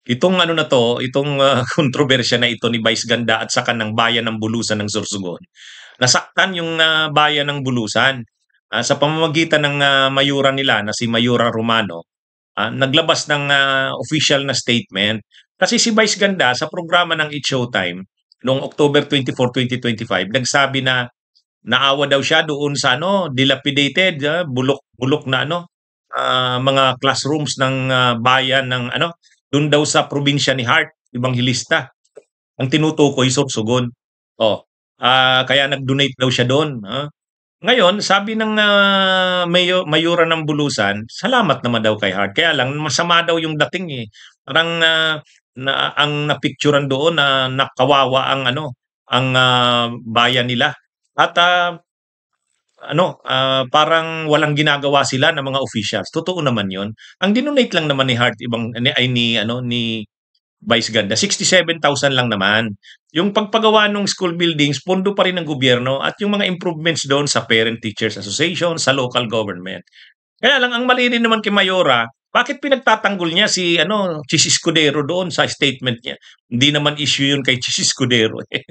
Itong ano na 'to, itong, kontrobersya na ito ni Vice Ganda at saka ng bayan ng Bulusan ng Sorsogon, nasaktan yung, bayan ng Bulusan, sa pamamagitan ng, mayura nila na si Mayura Romano, naglabas ng, official na statement. Kasi si Vice Ganda sa programa ng It's Showtime noong October 24, 2025 nagsabi na naawa daw siya doon sa ano, dilapidated, bulok-bulok na ano, mga classrooms ng, bayan ng ano, dun daw sa probinsya ni Hart, Evangelista. Ang tinutukoy Sorsogon. Oh, kaya nag-donate daw siya doon. Ngayon, sabi ng mayura ng Bulusan, salamat naman daw kay Hart. Kaya lang, masama daw yung dating eh. Parang ang napicturan doon na nakawawa ang ano, ang bayan nila. At parang walang ginagawa sila ng mga officials. Totoo naman 'yon. Ang dinonate lang naman ni Hart ibang ni Vice Ganda, 67,000 lang naman. Yung pagpagawa ng school buildings, pondo pa rin ng gobyerno at yung mga improvements doon sa Parent Teachers Association, sa local government. Kaya lang ang mali rin naman kay Mayora, bakit pinagtatanggol niya si Chis Escudero doon sa statement niya? Hindi naman issue yun kay Chis Escudero, eh.